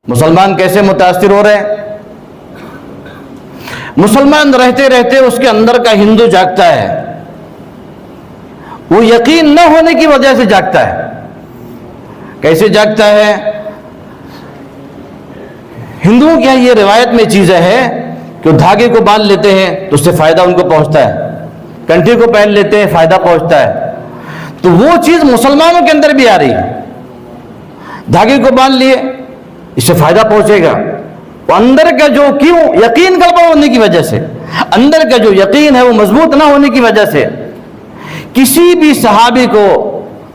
مسلمان کیسے متاثر ہو رہے ہیں؟ مسلمان رہتے رہتے اس کے اندر کا ہندو جاگتا ہے، وہ یقین نہ ہونے کی وجہ سے جاگتا ہے۔ کیسے جاگتا ہے؟ ہندوؤں کے یہ روایت میں چیزیں ہے کہ وہ دھاگے کو باندھ لیتے ہیں تو اس سے فائدہ ان کو پہنچتا ہے، کنٹھی کو پہن لیتے ہیں فائدہ پہنچتا ہے، تو وہ چیز مسلمانوں کے اندر بھی آ رہی ہے۔ دھاگے کو باندھ لیے اس سے فائدہ پہنچے گا، وہ اندر کا جو کیوں یقین گڑبڑ ہونے کی وجہ سے، اندر کا جو یقین ہے وہ مضبوط نہ ہونے کی وجہ سے، کسی بھی صحابی کو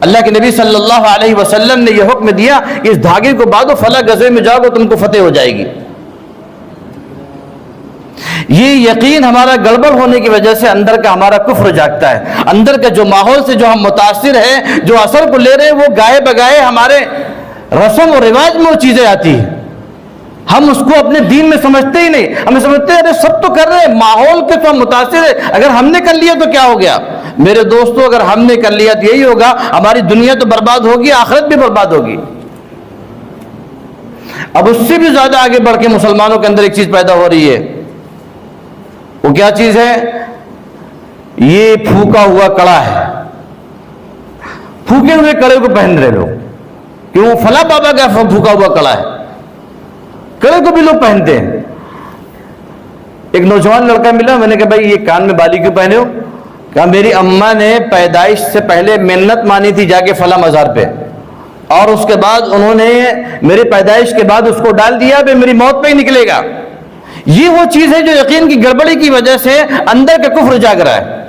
اللہ کے نبی صلی اللہ علیہ وسلم نے یہ حکم دیا کہ اس دھاگے کو باندھو، فلاں غزوے میں جاؤ تم کو فتح ہو جائے گی۔ یہ یقین ہمارا گڑبڑ ہونے کی وجہ سے اندر کا ہمارا کفر جاگتا ہے، اندر کا جو ماحول سے جو ہم متاثر ہیں، جو اثر کو لے رہے ہیں، وہ گائے بگائے ہمارے رسم و رواج میں وہ چیزیں آتی ہیں، ہم اس کو اپنے دین میں سمجھتے ہی نہیں، ہمیں سمجھتے ہیں ارے سب تو کر رہے ہیں، ماحول کے تو ہم متاثر ہیں، اگر ہم نے کر لیا تو کیا ہو گیا؟ میرے دوستو، اگر ہم نے کر لیا تو یہی ہوگا، ہماری دنیا تو برباد ہوگی، آخرت بھی برباد ہوگی۔ اب اس سے بھی زیادہ آگے بڑھ کے مسلمانوں کے اندر ایک چیز پیدا ہو رہی ہے، وہ کیا چیز ہے؟ یہ پھونکا ہوا کڑا ہے، پھونکے ہوئے کڑے کو پہن رہے لوگ، کیوں؟ فلاں بابا کا پھونکا ہوا کڑا ہے، کڑے کو بھی لوگ پہنتے ہیں۔ ایک نوجوان لڑکا ملا، میں نے کہا بھائی یہ کان میں بالی کیوں پہنے ہو؟ کہا میری اماں نے پیدائش سے پہلے منت مانی تھی جا کے فلاں مزار پہ، اور اس کے بعد انہوں نے میری پیدائش کے بعد اس کو ڈال دیا، بھائی میری موت پہ ہی نکلے گا۔ یہ وہ چیز ہے جو یقین کی گڑبڑی کی وجہ سے اندر کا کفر جاگ رہا ہے۔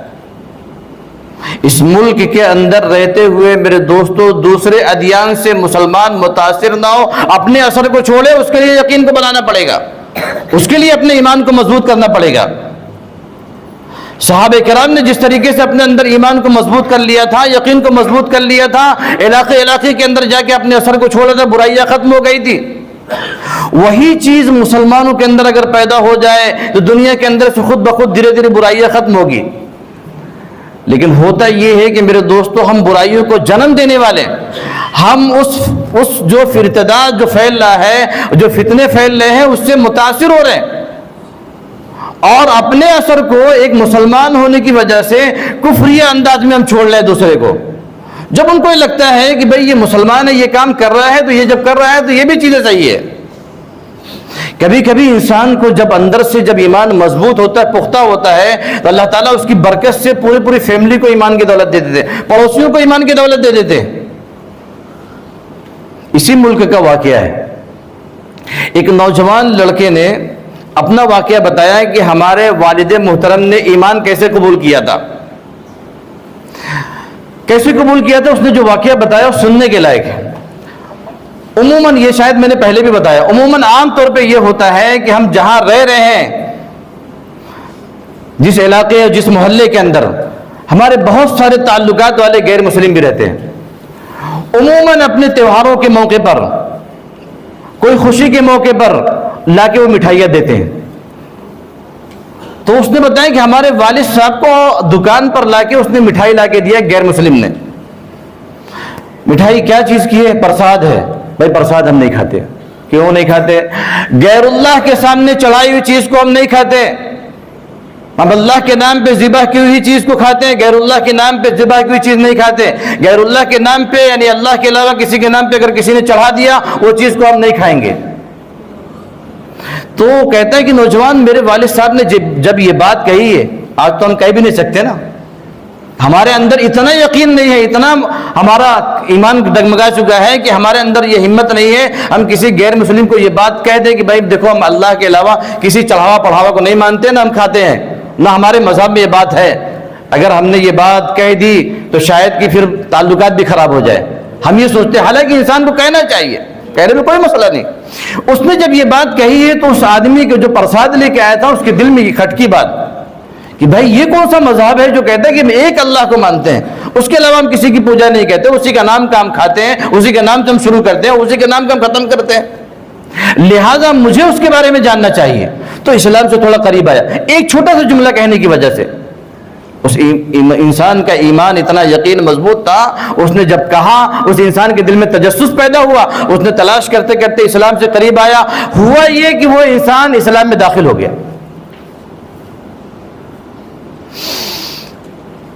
اس ملک کے اندر رہتے ہوئے میرے دوستو، دوسرے ادیان سے مسلمان متاثر نہ ہو، اپنے اثر کو چھوڑے، اس کے لیے یقین کو بنانا پڑے گا، اس کے لیے اپنے ایمان کو مضبوط کرنا پڑے گا۔ صحابہ کرام نے جس طریقے سے اپنے اندر ایمان کو مضبوط کر لیا تھا، یقین کو مضبوط کر لیا تھا، علاقے کے اندر جا کے اپنے اثر کو چھوڑا تھا، برائیاں ختم ہو گئی تھی، وہی چیز مسلمانوں کے اندر اگر پیدا ہو جائے تو دنیا کے اندر سے خود بخود دھیرے دھیرے برائیاں ختم ہوگی۔ لیکن ہوتا یہ ہے کہ میرے دوستو، ہم برائیوں کو جنم دینے والے، ہم اس جو ارتداد جو پھیل رہا ہے، جو فتنے پھیل رہے ہیں، اس سے متاثر ہو رہے ہیں، اور اپنے اثر کو ایک مسلمان ہونے کی وجہ سے کفریہ انداز میں ہم چھوڑ رہے ہیں دوسرے کو۔ جب ان کو یہ لگتا ہے کہ بھئی یہ مسلمان ہے، یہ کام کر رہا ہے، تو یہ جب کر رہا ہے تو یہ بھی چیزیں صحیح ہے۔ کبھی کبھی انسان کو جب اندر سے جب ایمان مضبوط ہوتا ہے، پختہ ہوتا ہے، تو اللہ تعالیٰ اس کی برکت سے پوری فیملی کو ایمان کی دولت دے دیتے، پڑوسیوں کو ایمان کی دولت دے دیتے۔ اسی ملک کا واقعہ ہے، ایک نوجوان لڑکے نے اپنا واقعہ بتایا کہ ہمارے والد محترم نے ایمان کیسے قبول کیا تھا۔ کیسے قبول کیا تھا؟ اس نے جو واقعہ بتایا وہ سننے کے لائق ہے۔ عموماً یہ شاید میں نے پہلے بھی بتایا، عموماً عام طور پہ یہ ہوتا ہے کہ ہم جہاں رہ رہے ہیں، جس علاقے اور جس محلے کے اندر، ہمارے بہت سارے تعلقات والے غیر مسلم بھی رہتے ہیں۔ عموماً اپنے تہواروں کے موقع پر، کوئی خوشی کے موقع پر لا کے وہ مٹھائیاں دیتے ہیں۔ تو اس نے بتایا کہ ہمارے والد صاحب کو دکان پر لا کے اس نے مٹھائی لا کے دیا غیر مسلم نے۔ مٹھائی کیا چیز کی ہے؟ پرساد ہے۔ بھائی پرساد ہم نہیں کھاتے۔ کیوں نہیں کھاتے؟ غیر اللہ کے سامنے چڑھائی ہوئی چیز کو ہم نہیں کھاتے، ہم اللہ کے نام پہ ذبح کی ہوئی چیز کو کھاتے ہیں، غیر اللہ کے نام پہ ذبح کی ہوئی چیز نہیں کھاتے۔ غیر اللہ کے نام پہ یعنی اللہ کے علاوہ کسی کے نام پہ اگر کسی نے چڑھا دیا وہ چیز کو ہم نہیں کھائیں گے۔ تو کہتا ہے کہ نوجوان، میرے والد صاحب نے جب یہ بات کہی ہے، آج تو ہم کہہ بھی نہیں سکتے نا، ہمارے اندر اتنا یقین نہیں ہے، اتنا ہمارا ایمان ڈگمگا چکا ہے کہ ہمارے اندر یہ ہمت نہیں ہے ہم کسی غیر مسلم کو یہ بات کہہ دیں کہ بھائی دیکھو ہم اللہ کے علاوہ کسی چڑھاوا پڑھاوا کو نہیں مانتے، نہ ہم کھاتے ہیں، نہ ہمارے مذہب میں یہ بات ہے۔ اگر ہم نے یہ بات کہہ دی تو شاید کہ پھر تعلقات بھی خراب ہو جائے، ہم یہ سوچتے ہیں، حالانکہ انسان کو کہنا چاہیے، کہنے میں کوئی مسئلہ نہیں۔ اس نے جب یہ بات کہی ہے تو اس آدمی کو جو پرساد لے کے آیا تھا اس کے دل میں یہ کھٹکی بات کہ بھائی یہ کون سا مذہب ہے جو کہتا ہے کہ ہم ایک اللہ کو مانتے ہیں، اس کے علاوہ ہم کسی کی پوجا نہیں کرتے، اسی کا نام کا ہم کھاتے ہیں، اسی کا نام سے ہم شروع کرتے ہیں، اسی کے نام کا ہم ختم کرتے ہیں، لہٰذا مجھے اس کے بارے میں جاننا چاہیے۔ تو اسلام سے تھوڑا قریب آیا ایک چھوٹا سا جملہ کہنے کی وجہ سے۔ اس انسان کا ایمان اتنا یقین مضبوط تھا، اس نے جب کہا اس انسان کے دل میں تجسس پیدا ہوا، اس نے تلاش کرتے کرتے اسلام سے قریب آیا، ہوا یہ کہ وہ انسان اسلام میں داخل ہو گیا۔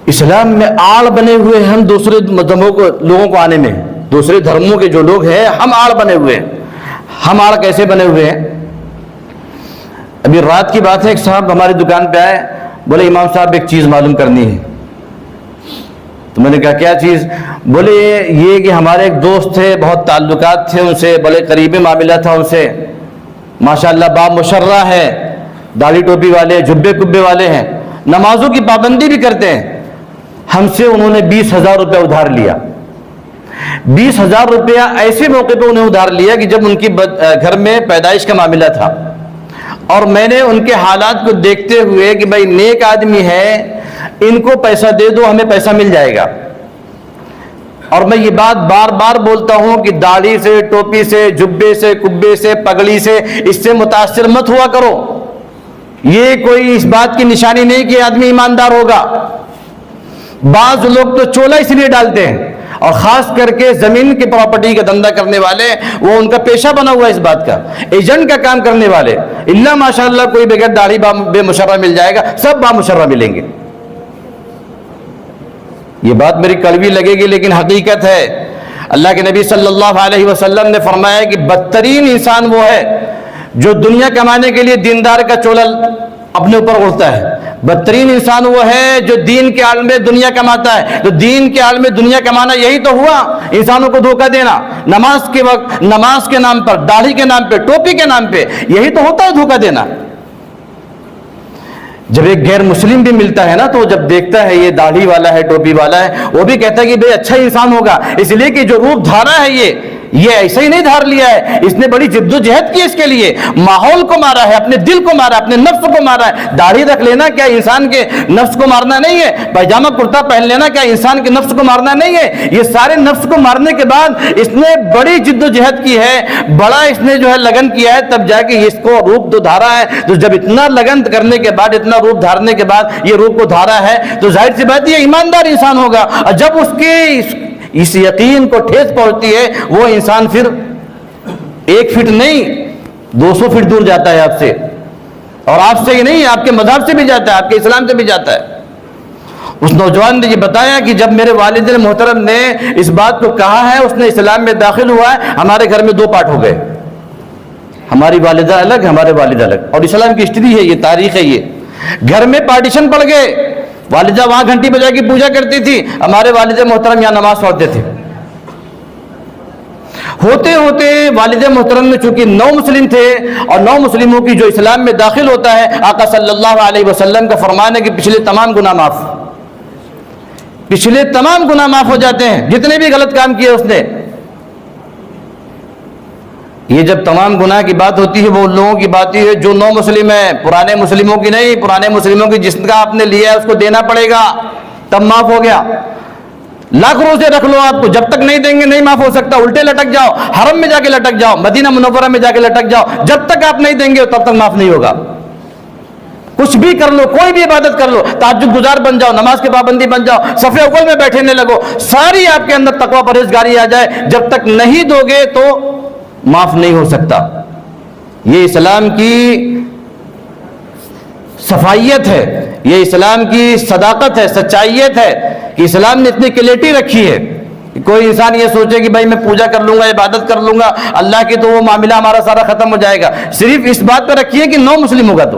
اسلام میں آڑ بنے ہوئے ہم دوسرے مذہبوں کو لوگوں کو آنے میں، دوسرے دھرموں کے جو لوگ ہیں ہم آڑ بنے ہوئے ہیں۔ ہم آڑ کیسے بنے ہوئے ہیں؟ ابھی رات کی بات ہے، ایک صاحب ہماری دکان پہ آئے، بولے امام صاحب ایک چیز معلوم کرنی ہے۔ تو میں نے کہا کیا چیز؟ بولے یہ کہ ہمارے ایک دوست تھے، بہت تعلقات تھے ان سے، بڑے قریبی معاملہ تھا ان سے، ماشاءاللہ با مشرہ ہے، داڑھی ٹوپی والے، جبے کبے والے ہیں، نمازوں کی پابندی بھی کرتے ہیں۔ ہم سے انہوں نے 20,000 روپیہ ادھار لیا۔ 20,000 روپیہ ایسے موقع پہ انہیں ادھار لیا کہ جب ان کی گھر میں پیدائش کا معاملہ تھا، اور میں نے ان کے حالات کو دیکھتے ہوئے کہ بھائی نیک آدمی ہے، ان کو پیسہ دے دو، ہمیں پیسہ مل جائے گا۔ اور میں یہ بات بار بار بولتا ہوں کہ داڑھی سے، ٹوپی سے، جبے سے، کبے سے، پگڑی سے اس سے متاثر مت ہوا کرو۔ یہ کوئی اس بات کی نشانی نہیں کہ آدمی ایماندار ہوگا۔ بعض لوگ تو چولا اس لیے ڈالتے ہیں، اور خاص کر کے زمین کی پراپرٹی کا دھندا کرنے والے، وہ ان کا پیشہ بنا ہوا ہے اس بات کا، ایجنٹ کا کام کرنے والے، اللہ ماشاءاللہ کوئی بغیر داڑھی بے مشرہ مل جائے گا، سب با مشرہ ملیں گے۔ یہ بات میری کڑوی لگے گی لیکن حقیقت ہے۔ اللہ کے نبی صلی اللہ علیہ وسلم نے فرمایا کہ بدترین انسان وہ ہے جو دنیا کمانے کے لیے دیندار کا چولا اپنے اوپر اوڑھتا ہے۔ بدترین انسان وہ ہے جو دین کے آڑ میں دنیا کماتا ہے۔ تو دین کے آڑ میں دنیا کمانا یہی تو ہوا، انسانوں کو دھوکہ دینا، نماز کے وقت نماز کے نام پر، داڑھی کے نام پہ، ٹوپی کے نام پہ، یہی تو ہوتا ہے دھوکہ دینا۔ جب ایک غیر مسلم بھی ملتا ہے نا، تو جب دیکھتا ہے یہ داڑھی والا ہے، ٹوپی والا ہے، وہ بھی کہتا ہے کہ بھئی اچھا انسان ہوگا، اس لیے کہ جو روپ دھارا ہے یہ ایسا ہی نہیں دھار لیا ہے، اس نے بڑی جد و جہد کی، اس کے لیے ماحول کو مارا ہے، اپنے دل کو مارا ہے، اپنے نفس کو مارا ہے۔ داڑھی رکھ لینا کیا انسان کے نفس کو مارنا نہیں ہے؟ پائجامہ کرتا پہن لینا کیا انسان کے نفس کو مارنا نہیں ہے؟ یہ سارے نفس کو مارنے کے بعد اس نے بڑی جد و جہد کی ہے، بڑا اس نے جو ہے لگن کیا ہے، تب جا کے اس کو روپ تو دھارا ہے۔ تو جب اتنا لگن کرنے کے بعد، اتنا روپ دھارنے کے بعد یہ روپ کو دھارا ہے، تو ظاہر سی بات یہ ایماندار انسان ہوگا۔ اور جب اس کے اس یقین کو ٹھیس پہنچتی ہے، وہ انسان پھر 1 فٹ نہیں 200 فٹ دور جاتا ہے آپ سے، اور آپ سے ہی نہیں، آپ کے مذہب سے بھی جاتا ہے، آپ کے اسلام سے بھی جاتا ہے۔ اس نوجوان نے یہ بتایا کہ جب میرے والد محترم نے اس بات کو کہا ہے، اس نے اسلام میں داخل ہوا ہے، ہمارے گھر میں 2 پارٹ ہو گئے، ہماری والدہ الگ، ہمارے والد الگ، اور اسلام کی ہسٹری ہے، یہ تاریخ ہے۔ یہ گھر میں پارٹیشن پڑ گئے، والدہ وہاں گھنٹی بجا کے پوجا کرتی تھی، ہمارے والد محترم یہاں نماز پڑھتے تھے۔ ہوتے ہوتے والد محترم میں چونکہ 9 مسلم تھے، اور 9 مسلموں کی جو اسلام میں داخل ہوتا ہے، آقا صلی اللہ علیہ وسلم کا فرمان ہے کہ پچھلے تمام گناہ معاف، پچھلے تمام گناہ معاف ہو جاتے ہیں، جتنے بھی غلط کام کیے اس نے۔ یہ جب تمام گناہ کی بات ہوتی ہے، وہ ان لوگوں کی بات ہے جو 9 مسلم ہیں، پرانے مسلموں کی نہیں۔ پرانے مسلموں کی جس کا آپ نے لیا ہے اس کو دینا پڑے گا، تب معاف ہو گیا۔ لاکھ روزے رکھ لو، آپ کو جب تک نہیں دیں گے نہیں معاف ہو سکتا۔ الٹے لٹک جاؤ، حرم میں جا کے لٹک جاؤ، مدینہ منورہ میں جا کے لٹک جاؤ، جب تک آپ نہیں دیں گے تب تک معاف نہیں ہوگا۔ کچھ بھی کر لو، کوئی بھی عبادت کر لو، تہجد گزار بن جاؤ، نماز کے پابندی بن جاؤ، صف اول میں بیٹھنے لگو، ساری آپ کے اندر تقوی پرہیزگاری آ جائے، جب تک نہیں دو گے تو معاف نہیں ہو سکتا۔ یہ اسلام کی صفائیت ہے، یہ اسلام کی صداقت ہے، سچائیت ہے کہ اسلام نے اتنی کلیئرٹی رکھی ہے۔ کوئی انسان یہ سوچے کہ بھائی میں پوجا کر لوں گا، عبادت کر لوں گا اللہ کی، تو وہ معاملہ ہمارا سارا ختم ہو جائے گا۔ صرف اس بات پر رکھیے کہ 9 مسلم ہوگا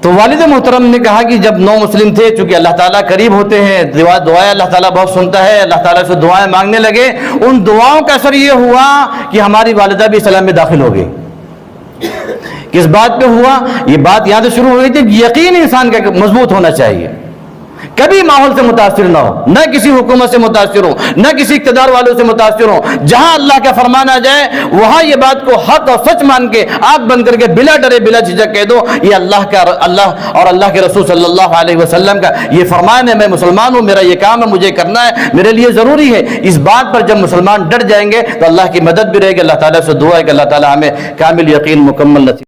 تو والد محترم نے کہا کہ جب 9 مسلم تھے، چونکہ اللہ تعالیٰ قریب ہوتے ہیں، دعائیں اللہ تعالیٰ بہت سنتا ہے، اللہ تعالیٰ سے دعائیں مانگنے لگے۔ ان دعاؤں کا اثر یہ ہوا کہ ہماری والدہ بھی اسلام میں داخل ہو گئی۔ کس بات پہ ہوا؟ یہ بات یہاں سے شروع ہو گئی تھی، یقین انسان کا مضبوط ہونا چاہیے، کبھی ماحول سے متاثر نہ ہو، نہ کسی حکومت سے متاثر ہو، نہ کسی اقتدار والوں سے متاثر ہو۔ جہاں اللہ کا فرمان آ جائے وہاں یہ بات کو حق اور سچ مان کے آنکھ بند کر کے بلا ڈرے بلا جھجک کہہ دو، یہ اللہ اور اللہ کے رسول صلی اللہ علیہ وسلم کا یہ فرمان ہے، میں مسلمان ہوں، میرا یہ کام ہے، مجھے کرنا ہے، میرے لیے ضروری ہے۔ اس بات پر جب مسلمان ڈٹ جائیں گے تو اللہ کی مدد بھی رہے گی۔ اللہ تعالیٰ سے دعا ہے کہ اللہ تعالیٰ ہمیں کامل یقین مکمل نصیب